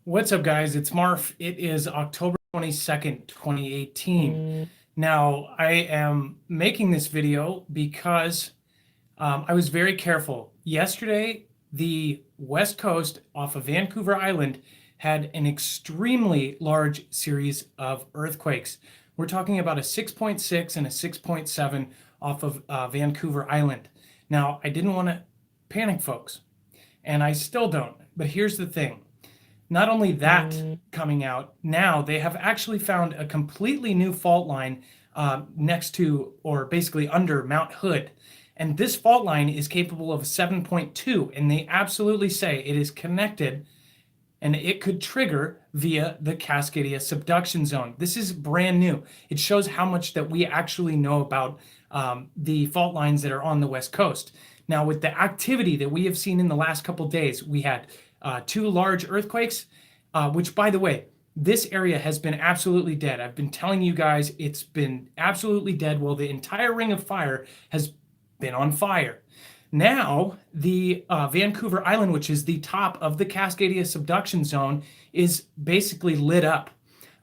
What's up, guys? It's Marf. It is October 22nd, 2018. Now, I am making this video because I was very careful. Yesterday, the West Coast off of Vancouver Island had an extremely large series of earthquakes. We're talking about a 6.6 and a 6.7 off of Vancouver Island. Now, I didn't want to panic, folks, and I still don't. But here's the thing. Not only that coming out, now they have actually found a completely new fault line next to, or basically under, Mount Hood. And this fault line is capable of a 7.2, and they absolutely say it is connected and it could trigger via the Cascadia subduction zone. This is brand new. It shows how much that we actually know about the fault lines that are on the West Coast. Now, with the activity that we have seen in the last couple days, we had two large earthquakes, which, by the way, this area has been absolutely dead. I've been telling you guys it's been absolutely dead. Well, the entire ring of fire has been on fire. Now, the Vancouver Island, which is the top of the Cascadia subduction zone, is basically lit up.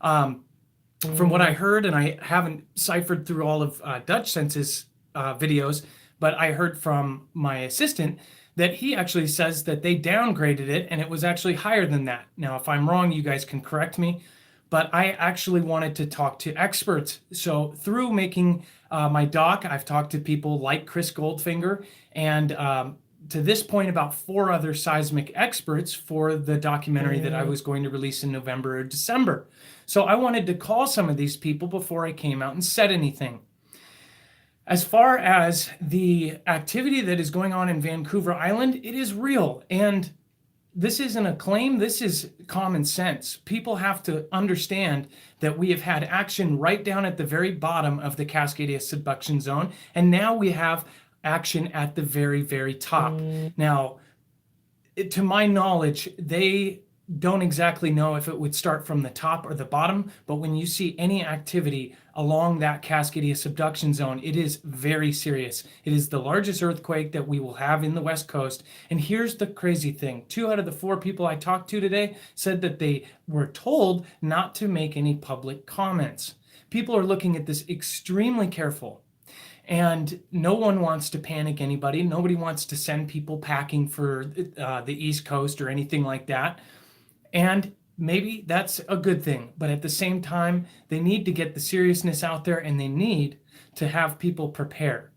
From what I heard, and I haven't ciphered through all of Dutch Sense's videos, but I heard from my assistant that he actually says that they downgraded it and it was actually higher than that. Now, if I'm wrong, you guys can correct me, but I actually wanted to talk to experts. So through making my doc, I've talked to people like Chris Goldfinger and to this point about 4 other seismic experts for the documentary that I was going to release in November or December. So I wanted to call some of these people before I came out and said anything. As far as the activity that is going on in Vancouver Island, it is real. And this isn't a claim, this is common sense. People have to understand that we have had action right down at the very bottom of the Cascadia subduction zone, and now we have action at the very, very top. Now, to my knowledge, they don't exactly know if it would start from the top or the bottom, but when you see any activity along that Cascadia subduction zone, it is very serious. It is the largest earthquake that we will have in the West Coast. And here's the crazy thing. 2 out of the 4 people I talked to today said that they were told not to make any public comments. People are looking at this extremely careful. And no one wants to panic anybody. Nobody wants to send people packing for the East Coast or anything like that. And maybe that's a good thing, but at the same time, they need to get the seriousness out there and they need to have people prepare.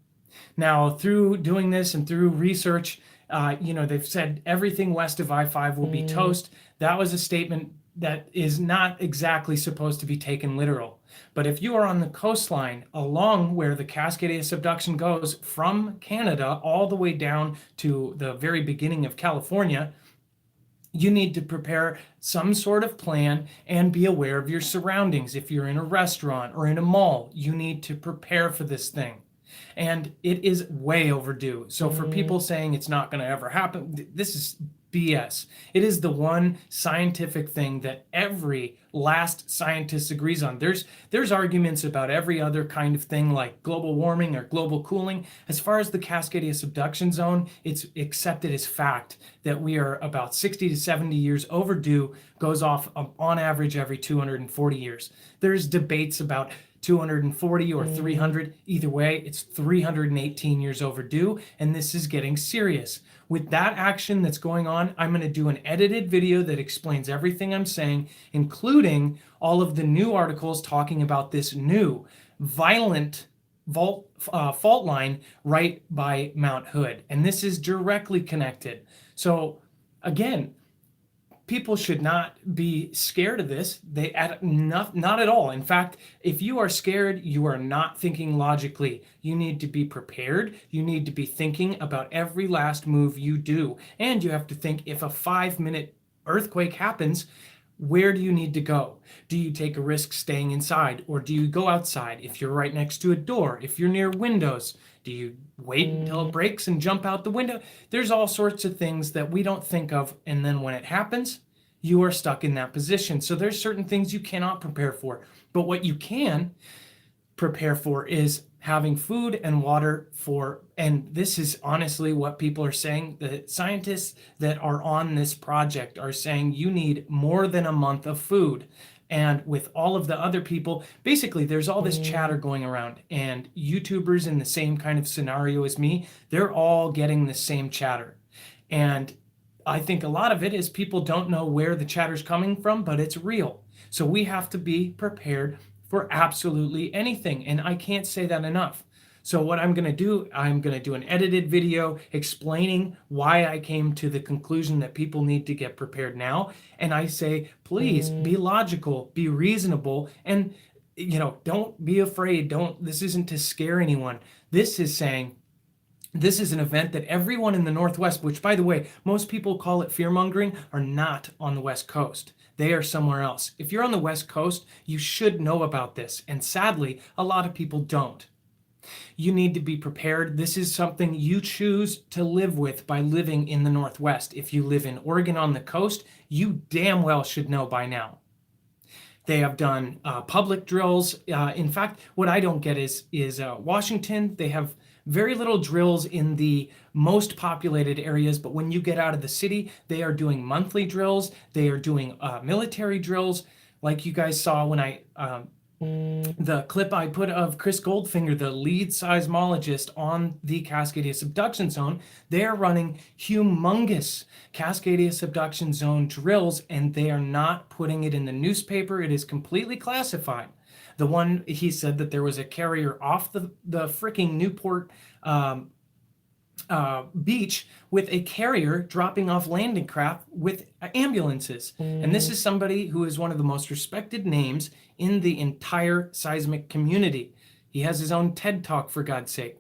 Now, through doing this and through research, they've said everything west of I-5 will be toast. That was a statement that is not exactly supposed to be taken literal. But if you are on the coastline along where the Cascadia subduction goes from Canada all the way down to the very beginning of California, you need to prepare some sort of plan and be aware of your surroundings. If you're in a restaurant or in a mall, you need to prepare for this thing. And it is way overdue. So for people saying it's not going to ever happen, this is BS. It is the one scientific thing that every last scientist agrees on. There's arguments about every other kind of thing like global warming or global cooling. As far as the Cascadia subduction zone, it's accepted as fact that we are about 60 to 70 years overdue, goes off on average every 240 years. There's debates about 240 or 300. Either way, it's 318 years overdue, and this is getting serious. With that action that's going on, I'm going to do an edited video that explains everything I'm saying, including all of the new articles talking about this new violent fault line right by Mount Hood. And this is directly connected. So again, people should not be scared of this. Not at all. In fact, if you are scared, you are not thinking logically. You need to be prepared. You need to be thinking about every last move you do. And you have to think, if a 5-minute earthquake happens, where do you need to go? Do you take a risk staying inside, or do you go outside? If you're right next to a door, if you're near windows, do you wait until it breaks and jump out the window? There's all sorts of things that we don't think of, and then when it happens, you are stuck in that position. So there's certain things you cannot prepare for. But what you can prepare for is having food and water for, and this is honestly what people are saying. The scientists that are on this project are saying you need more than a month of food. And with all of the other people, basically, there's all this chatter going around, and YouTubers in the same kind of scenario as me, they're all getting the same chatter. And I think a lot of it is people don't know where the chatter's coming from, but it's real. So we have to be prepared for absolutely anything. And I can't say that enough. So what I'm going to do, I'm going to do an edited video explaining why I came to the conclusion that people need to get prepared now. And I say, please be logical, be reasonable, and don't be afraid. This isn't to scare anyone. This is saying, this is an event that everyone in the Northwest, which by the way, most people call it fear-mongering, are not on the West Coast. They are somewhere else. If you're on the West Coast, you should know about this. And sadly, a lot of people don't. You need to be prepared. This is something you choose to live with by living in the Northwest. If you live in Oregon on the coast, you damn well should know by now. They have done public drills. In fact, what I don't get is Washington, they have very little drills in the most populated areas, but when you get out of the city, they are doing monthly drills. They are doing military drills, like you guys saw when the clip I put of Chris Goldfinger, the lead seismologist on the Cascadia subduction zone. They are running humongous Cascadia subduction zone drills, and they are not putting it in the newspaper. It is completely classified. The one, he said that there was a carrier off the freaking Newport beach with a carrier dropping off landing craft with ambulances. And this is somebody who is one of the most respected names in the entire seismic community. He has his own TED Talk, for God's sake.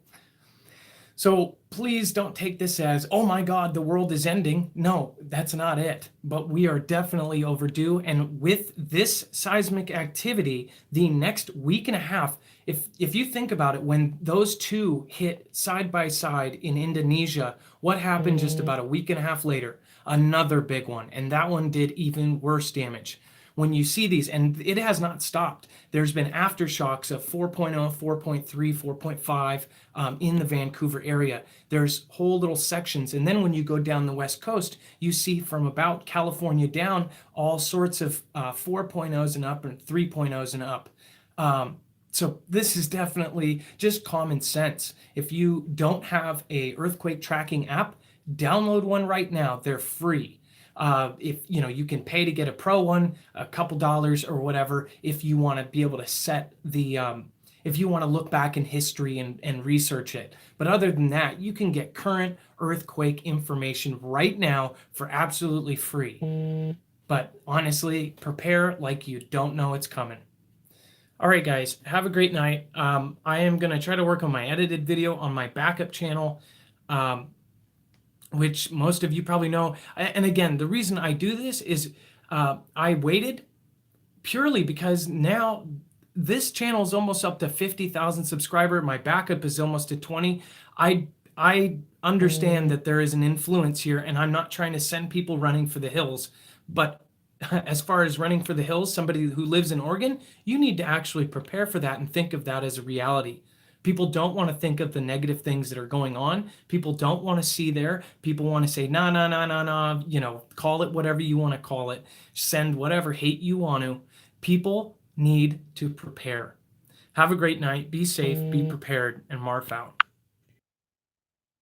So please don't take this as, oh my God, the world is ending. No, that's not it. But we are definitely overdue. And with this seismic activity, the next week and a half, if you think about it, when those two hit side by side in Indonesia, what happened just about a week and a half later? Another big one. And that one did even worse damage. When you see these, and it has not stopped, there's been aftershocks of 4.0, 4.3, 4.5 in the Vancouver area. There's whole little sections. And then when you go down the West Coast, you see from about California down all sorts of 4.0s and up and 3.0s and up. So this is definitely just common sense. If you don't have a earthquake tracking app, download one right now. They're free. If you can pay to get a pro one, a couple dollars or whatever, if you want to be able to set the if you want to look back in history and research it. But other than that, you can get current earthquake information right now for absolutely free. But honestly, prepare like you don't know it's coming. All right, guys, have a great night. I am going to try to work on my edited video on my backup channel, which most of you probably know. And again, the reason I do this is I waited purely because now this channel is almost up to 50,000 subscribers. My backup is almost to 20. I understand that there is an influence here, and I'm not trying to send people running for the hills. But as far as running for the hills, somebody who lives in Oregon, you need to actually prepare for that and think of that as a reality. People don't want to think of the negative things that are going on. People don't want to see there. People want to say, nah, nah, nah, nah, nah, call it whatever you want to call it. Send whatever hate you want to. People need to prepare. Have a great night. Be safe, be prepared, and Marf out.